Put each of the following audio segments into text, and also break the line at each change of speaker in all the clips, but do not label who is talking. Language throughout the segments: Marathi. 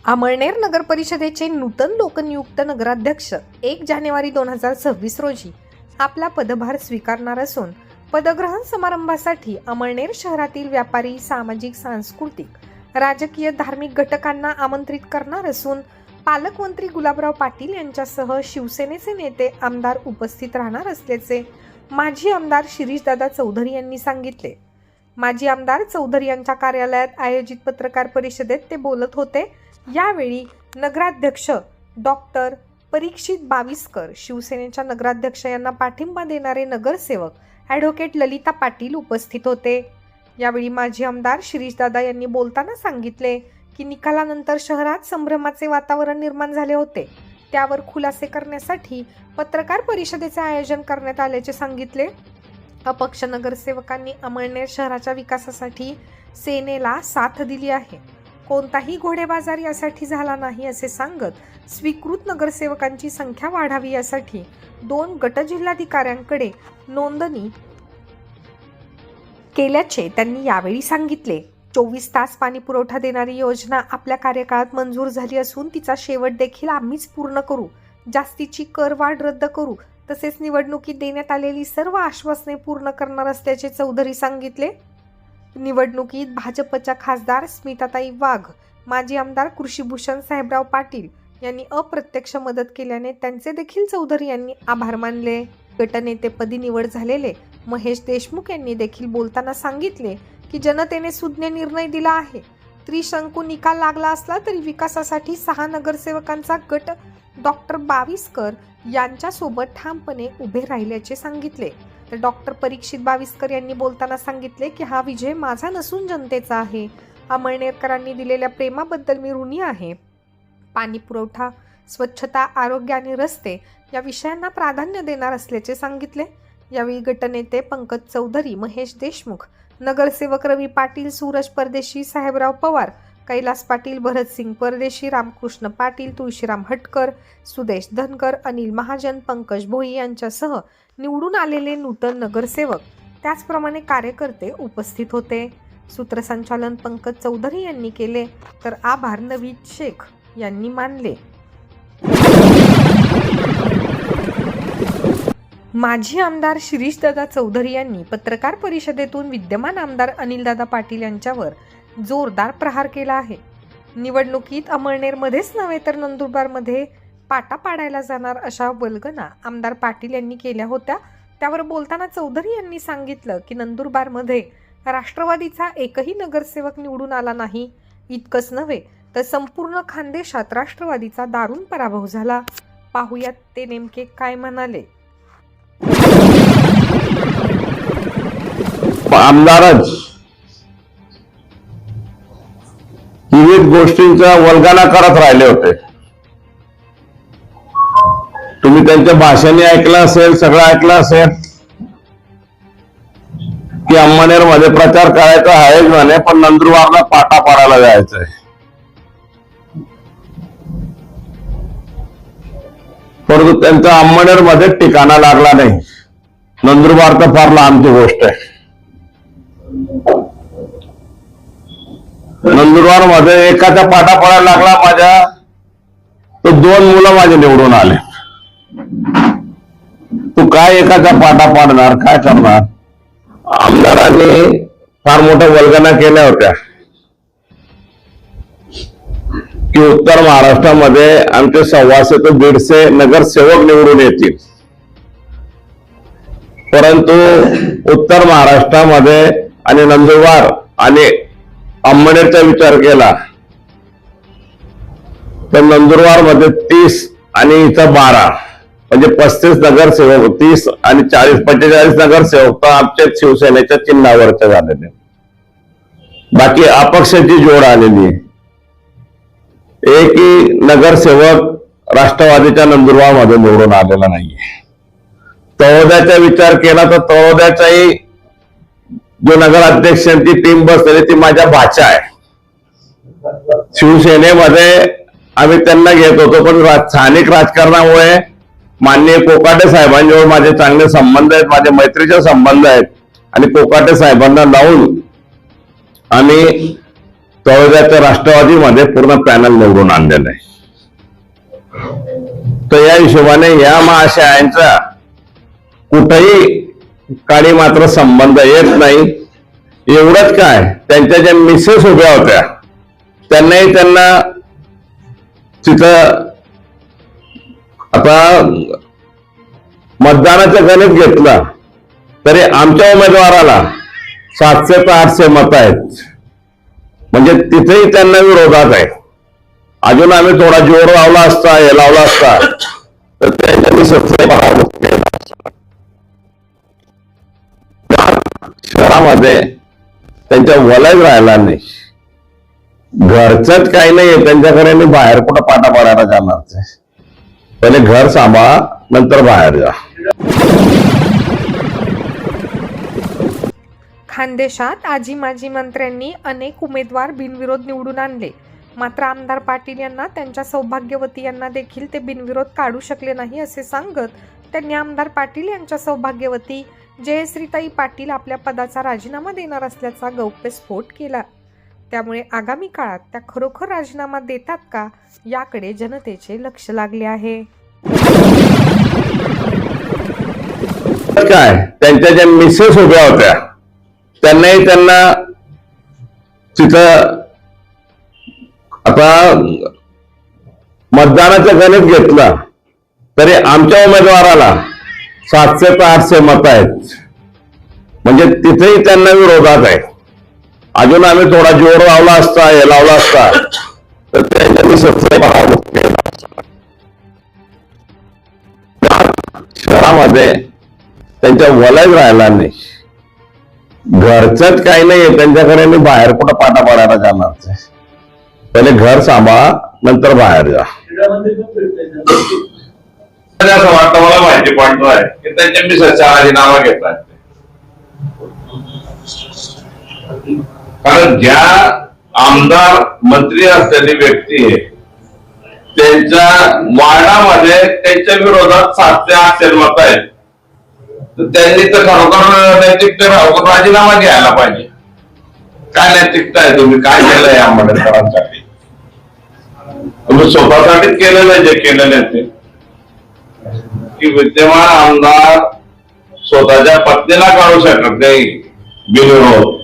अमळनेर नगर परिषदेचे नूतन लोकनियुक्त नगराध्यक्ष 1 जानेवारी 2026 रोजी आपला पदभार स्वीकारणार असून पदग्रहण समारंभासाठी अमळनेर शहरातील व्यापारी, सामाजिक, सांस्कृतिक, राजकीय, धार्मिक घटकांना आमंत्रित करणार असून पालकमंत्री गुलाबराव पाटील यांच्यासह शिवसेनेचे नेते, आमदार उपस्थित राहणार असल्याचे माजी आमदार शिरीषदादा चौधरी यांनी सांगितले। माजी आमदार चौधरी यांच्या कार्यालयात आयोजित पत्रकार परिषदेत ते बोलत होते। यावेळी नगराध्यक्ष डॉक्टर परीक्षित बाविस्कर, शिवसेनेच्या नगराध्यक्ष यांना पाठिंबा देणारे नगरसेवक ॲडव्होकेट ललिता पाटील उपस्थित होते। यावेळी माजी आमदार शिरीषदादा यांनी बोलताना सांगितले की निकालानंतर शहरात संभ्रमाचे वातावरण निर्माण झाले होते, त्यावर खुलासे करण्यासाठी पत्रकार परिषदेचे आयोजन करण्यात आल्याचे सांगितले। अपक्ष नगरसेवकांनी अमळनेर शहराच्या विकासासाठी सेनेला साथ दिली आहे, कोणताही घोडेबाजार यासाठी झाला नाही असे सांगत स्वीकृत नगरसेवकांची संख्या वाढावी यासाठी 2 गट जिल्हाधिकाऱ्यांकडे नोंदणी केल्याचे त्यांनी यावेळी सांगितले। 24 तास पाणी पुरवठा देणारी योजना आपल्या कार्यकाळात मंजूर झाली असून तिचा शेवट देखील आम्हीच पूर्ण करू। जास्तीची करवाढ रद्द करू, तसेच निवडणुकीत देण्यात आलेली सर्व आश्वासने पूर्ण करणार असल्याचे चौधरी सांगितले। निवडणुकीत भाजपच्या खासदार स्मिताताई वाघ, माजी आमदार कृषीभूषण साहेबराव पाटील यांनी अप्रत्यक्ष मदत केल्याने त्यांचे देखील चौधरी यांनी आभार मानले। गटनेतेपदी निवड झालेले महेश देशमुख यांनी देखील बोलताना सांगितले की जनतेने सुज्ञ निर्णय दिला आहे। त्रिशंकू निकाल लागला असला तरी विकासासाठी 6 नगरसेवकांचा गट डॉक्टर बाविस्कर यांच्यासोबत ठामपणे उभे राहिल्याचे सांगितले। तर डॉक्टर परीक्षित बाविस्कर यांनी बोलताना सांगितले की हा विजय माझा नसून जनतेचा आहे। अमळनेरकरांनी दिलेल्या प्रेमाबद्दल मी ऋणी आहे। पाणी पुरवठा, स्वच्छता, आरोग्य आणि रस्ते या विषयांना प्राधान्य देणार असल्याचे सांगितले। यावेळी गटनेते पंकज चौधरी, महेश देशमुख, नगरसेवक रवी पाटील, सूरज परदेशी, साहेबराव पवार, कैलास पाटील, भरतसिंग परदेशी, रामकृष्ण पाटील, तुळशीराम हटकर, सुदेश धनकर, अनिल महाजन, पंकज भोई यांच्यासह निवडून आलेले नूतन नगरसेवक त्याचप्रमाणे कार्यकर्ते उपस्थित होते। सूत्रसंचालन पंकज चौधरी यांनी केले, तर आभार नवीद शेख यांनी मानले। माजी आमदार शिरीषदादा चौधरी यांनी पत्रकार परिषदेतून विद्यमान आमदार अनिलदादा पाटील यांच्यावर जोरदार प्रहार केला आहे। निवडणुकीत अमळनेरमध्येच नव्हे तर नंदुरबारमध्ये पाटा पाडायला जाणार अशा वल्गना आमदार पाटील यांनी केल्या होत्या। त्यावर बोलताना चौधरी यांनी सांगितलं की नंदुरबारमध्ये राष्ट्रवादीचा एकही नगरसेवक निवडून आला नाही। इतकंच नव्हे तर संपूर्ण खानदेशात राष्ट्रवादीचा दारुण पराभव झाला। पाहुयात ते नेमके काय म्हणाले।
आमदारच विविध गोष्टींचा वल्गना करत राहिले होते। तुम्ही त्यांच्या भाषणे ऐकलं असेल, सगळं ऐकलं असेल की अमळनेर मध्ये प्रचार करायचा आहेच म्हणे, पण नंदुरबारला पाटा पाडायला जायचंय। परंतु त्यांचा अमळनेर मध्ये ठिकाणा लागला नाही। नंदुरबार तर फार लांबची गोष्ट आहे। नंदुरबार मध्ये एकाचा पाटा पडायला लागला माझ्या, तो 2 मुलं माझे निवडून आले। तू काय एकाचा पाटा पाडणार, काय करणार? आमदारांनी फार मोठ्या वल्गना केल्या होत्या की उत्तर महाराष्ट्रामध्ये आमचे 125 ते 150 नगरसेवक निवडून येतील, परंतु उत्तर महाराष्ट्रामध्ये आणि नंदुरबार आणि अमळनेरचा विचार केला तर नंदुरबार मध्ये 30 आणि इथं 12 म्हणजे 35 नगरसेवक, 30 आणि 40 45 नगरसेवक तर आमच्या शिवसेनेच्या चिन्हावरचे झालेले। बाकी अपक्षाची जोड आलेली आहे। एकही नगरसेवक राष्ट्रवादीच्या नंदुरबार मध्ये निवडून आलेला नाहीये। तळोद्याचा विचार केला तर तळोद्याचाही जो नगराध्यक्षांची टीम बसलेली ती माझ्या भाचा आहे। शिवसेनेमध्ये आम्ही त्यांना घेत होतो, पण स्थानिक राजकारणामुळे माननीय कोकाटे साहेबांजवळ माझे चांगले संबंध आहेत, माझे मैत्रीचे संबंध आहेत आणि कोकाटे साहेबांना लावून आम्ही तळोद्याच्या राष्ट्रवादीमध्ये पूर्ण पॅनल निवडून आणलेलं आहे. तर या हिशोबाने या महाशयांचा कुठेही काळी मात्र संबंध येत नाही. एवढंच काय, त्यांच्या ज्या मिसेस उभ्या होत्या त्यांना तिथं आता मतदानाचं गणित घेतलं तरी आमच्या उमेदवाराला 700 ते 800 मत आहेत. म्हणजे तिथेही त्यांना विरोधात आहे. अजून आम्ही थोडा जोर लावला असता, हे लावला असता तर त्यांच्या शहरामध्ये त्यांच्या वलय राहिला नाही. घरचंच काही नाहीये त्यांच्याकडे, आणि बाहेर कुठं पाटा पाडायला जाणार ते. पहिले घर सांभाळा, नंतर बाहेर जा.
खानदेशात आजी माजी मंत्र्यांनी अनेक उमेदवार बिनविरोध निवडून आणले, मात्र आमदार पाटील यांना त्यांच्या सौभाग्यवती यांना देखील ते बिनविरोध काढू शकले नाही असे सांगत त्यांनी आमदार पाटील यांच्या सौभाग्यवती जयश्रीताई पाटील आपल्या पदाचा राजीनामा देणार असल्याचा गौप्यस्फोट केला. त्यामुळे आगामी काळात त्या खरोखर राजीनामा देतात का याकडे जनतेचे लक्ष लागले आहे.
काय, त्यांच्या ज्या मिसेस उभ्या होत्या त्यांना तिथं आता मतदानाचं गणित घेतलं तरी आमच्या उमेदवाराला 700 ते 800 मत आहेत. म्हणजे तिथेही त्यांना विरोधात आहे. अजून आम्ही थोडा जोर लावला असता, हे लावला असता तर त्यांच्या शहरामध्ये त्यांच्या वलय राहिला नाही. घरचंच काही नाहीये त्यांच्याकडे, आणि बाहेर कुठं पाटा पाडायला जाणार ते. पहिले घर सांभाळा, नंतर बाहेर जा. असं वाटतं मला माहिती पडतोय की त्यांच्या मिसेसचा राजीनामा घेतलाय. कारण ज्या आमदार मंत्री असलेली व्यक्ती आहे त्यांच्या वार्डामध्ये त्यांच्या विरोधात 700 ते 800 मत आहेत. तर त्यांनी तर खरोखर नैतिकता राजीनामा घ्यायला पाहिजे. काय नैतिकता आहे, तुम्ही काय केलं या आंबेडकरांसाठी? तुम्ही स्वतःसाठीच केलेलं आहे जे केलेलं आहे ते. की विद्यमान आमदार स्वतःच्या पत्नीला काढू शकत नाही बिनविरोध,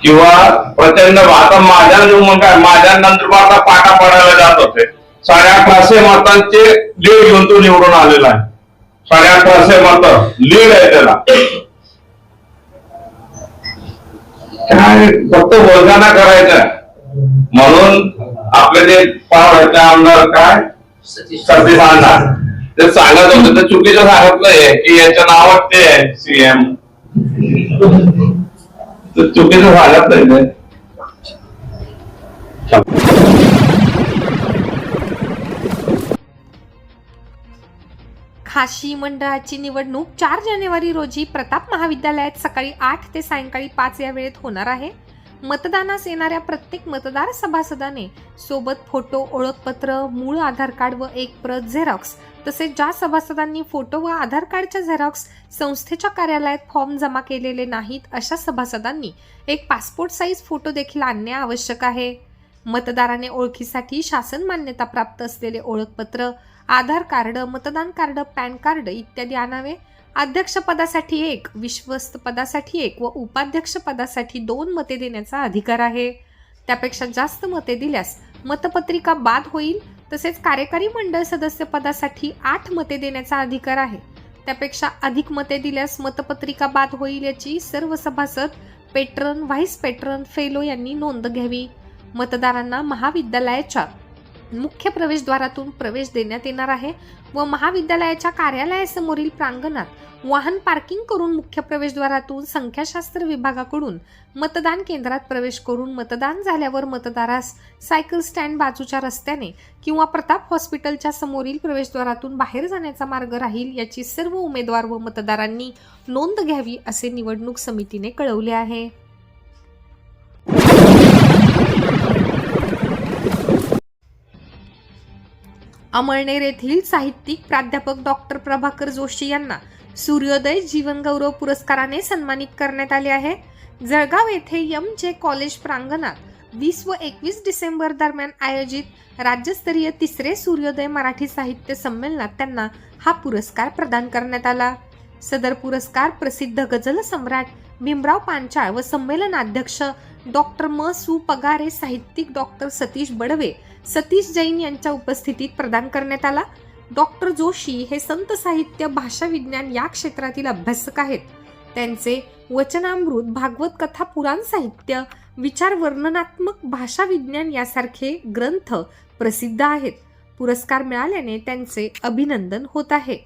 किंवा प्रचंड आता माझ्या नंतर आता पाटा पडायला जात होते. 1850 मतांचे लीड घेऊन तो निवडून आलेला आहे. 1850 मत लीड आहे त्याला. काय फक्त वर्गाना करायचं म्हणून आपले जे पावड्याचे आमदार काय सतीश अण्णा ते सांगत होते, तर चुकीचं सांगत नाही की याच्या नावात ते आहे सीएम. चुकीचं सांगत नाही ते.
खाशी मंडळाची निवडणूक 4 जानेवारी रोजी प्रताप महाविद्यालयात सकाळी 8 ते सायंकाळी 5 या वेळेत होणार आहे. मतदानास येणाऱ्या प्रत्येक मतदार सभासदाने सोबत फोटो, ओळखपत्र, मूळ आधार कार्ड व एक प्रत झेरॉक्स, तसेच ज्या सभासदांनी फोटो व आधार कार्डच्या झेरॉक्स संस्थेच्या कार्यालयात फॉर्म जमा केलेले नाहीत अशा सभासदांनी एक पासपोर्ट साईज फोटो देखील आणणे आवश्यक आहे. मतदाराने ओळखीसाठी शासन मान्यता प्राप्त असलेले ओळखपत्र, आधार कार्ड, मतदान कार्ड, पॅन कार्ड इत्यादी आणावे. अध्यक्षपदासाठी 1, विश्वस्त पदासाठी 1 व उपाध्यक्ष पदासाठी 2 मते देण्याचा अधिकार आहे. त्यापेक्षा जास्त मते दिल्यास मतपत्रिका बाद होईल. तसेच कार्यकारी मंडळ सदस्य पदासाठी 8 मते देण्याचा अधिकार आहे. त्यापेक्षा अधिक मते दिल्यास मतपत्रिका बाद होईल याची सर्व सभासद, पेट्रन, व्हाईस पेट्रन, फेलो यांनी नोंद घ्यावी. मतदारांना महाविद्यालयाच्या मुख्य प्रवेशद्वारातून प्रवेश देण्यात येणार आहे व महाविद्यालयाच्या कार्यालयासमोरील प्रांगणात वाहन पार्किंग करून मुख्य प्रवेशद्वारातून संख्याशास्त्र विभागाकडून मतदान केंद्रात प्रवेश करून मतदान झाल्यावर मतदारास सायकल स्टँड बाजूच्या रस्त्याने किंवा प्रताप हॉस्पिटलच्या समोरील प्रवेशद्वारातून बाहेर जाण्याचा मार्ग राहील याची सर्व उमेदवार व मतदारांनी नोंद घ्यावी असे निवडणूक समितीने कळवले आहे. अमळनेर येथील साहित्यिक प्राध्यापक डॉक्टर प्रभाकर जोशी यांना सूर्योदय जीवनगौरव पुरस्काराने सन्मानित करण्यात आले आहे. जळगाव येथे एम जे कॉलेज प्रांगणात 20 व 21 डिसेंबर दरम्यान आयोजित राज्यस्तरीय तिसरे सूर्योदय मराठी साहित्य संमेलनात त्यांना हा पुरस्कार प्रदान करण्यात आला. सदर पुरस्कार प्रसिद्ध गझल सम्राट भीमराव पांचाळ व संमेलनाध्यक्ष डॉक्टर म. सु. पगारे, साहित्यिक डॉक्टर सतीश बडवे, सतीश जैन यांच्या उपस्थितीत प्रदान करण्यात आला. डॉक्टर जोशी हे संत साहित्य, भाषा विज्ञान या क्षेत्रातील अभ्यासक आहेत. त्यांचे वचनामृत, भागवत कथा, पुराण साहित्य, विचार वर्णनात्मक, भाषा विज्ञान यासारखे ग्रंथ प्रसिद्ध आहेत. पुरस्कार मिळाल्याने त्यांचे अभिनंदन होत आहे.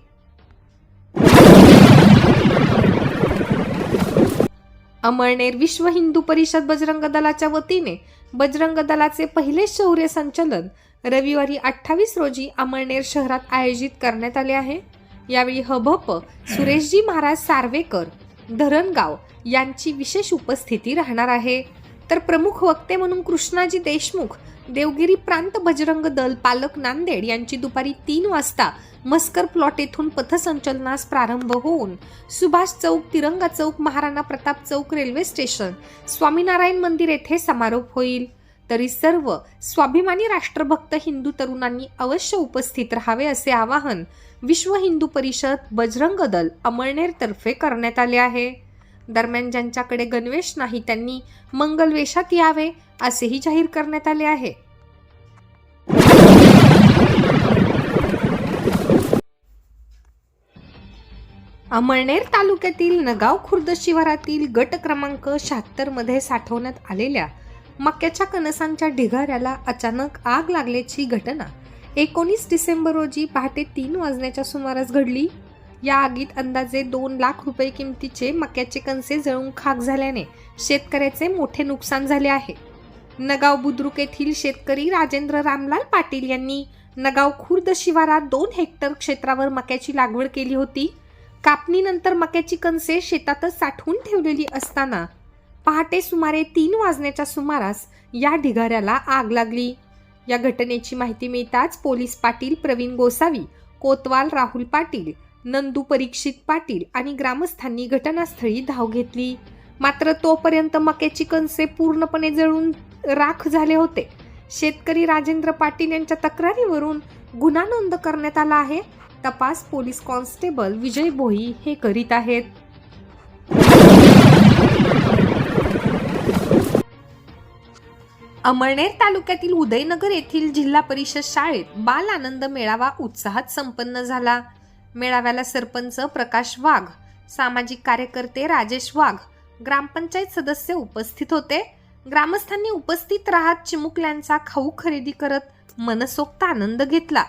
अमळनेर विश्व हिंदू परिषद बजरंग दलाच्या वतीने बजरंग दलाचे पहिले शौर्य संचलन रविवारी 28 रोजी अमळनेर शहरात आयोजित करण्यात आले आहे. यावेळी हभप सुरेशजी महाराज सार्वेकर, धरणगाव यांची विशेष उपस्थिती राहणार आहे. तर प्रमुख वक्ते म्हणून कृष्णाजी देशमुख, देवगिरी प्रांत बजरंग दल पालक नांदेड यांची दुपारी 3 वाजता मस्कर प्लॉट येथून पथसंचलनास प्रारंभ होऊन सुभाष चौक, तिरंगा चौक, महाराणा प्रताप चौक, रेल्वे स्टेशन, स्वामीनारायण मंदिर येथे समारोप होईल. तरी सर्व स्वाभिमानी राष्ट्रभक्त हिंदू तरुणांनी अवश्य उपस्थित राहावे असे आवाहन विश्व हिंदू परिषद बजरंग दल अमळनेर तर्फे करण्यात आले आहे. दरम्यान ज्यांच्याकडे गणवेश नाही त्यांनी मंगलवेशात यावे असेही जाहीर करण्यात आले आहे. अमळनेर तालुक्यातील नगाव खुर्द शिवारातील गट क्रमांक 76 मध्ये साठवण्यात आलेल्या मक्याच्या कणसांच्या ढिगाऱ्याला अचानक आग लागल्याची घटना 19 डिसेंबर रोजी पहाटे 3 वाजण्याच्या सुमारास घडली. या आगीत अंदाजे 2 लाख रुपये किमतीचे मक्याचे कणसे जळून खाक झाल्याने शेतकऱ्याचे मोठे नुकसान झाले आहे. नगाव बुद्रुक येथील शेतकरी राजेंद्र रामलाल पाटील यांनी नगाव खुर्द शिवारात 2 हेक्टर क्षेत्रावर मक्याची लागवड केली होती. कापणीनंतर मक्याची कणसे शेतातच साठवून ठेवलेली असताना पहाटे सुमारे 3 वाजण्याच्या सुमारास या ढिगाऱ्याला आग लागली. या घटनेची माहिती मिळताच पोलीस पाटील प्रवीण गोसावी, कोतवाल राहुल पाटील, नंदू परीक्षित पाटील आणि ग्रामस्थांनी घटनास्थळी धाव घेतली. मात्र तोपर्यंत मक्याची कणसे पूर्णपणे जळून राख झाले होते. शेतकरी राजेंद्र पाटील यांच्या तक्रारीवरून गुन्हा नोंद करण्यात आला आहे. तपास पोलीस कॉन्स्टेबल विजय भोई हे करीत आहेत. अमळनेर तालुक्यातील उदयनगर येथील जिल्हा परिषद शाळेत बाल आनंद मेळावा उत्साहात संपन्न झाला. मेळाव्याला सरपंच प्रकाश वाघ, सामाजिक कार्यकर्ते राजेश वाघ, ग्रामपंचायत सदस्य उपस्थित होते. ग्रामस्थांनी उपस्थित राहत चिमुकल्यांचा खाऊ खरेदी करत मनसोक्त आनंद घेतला.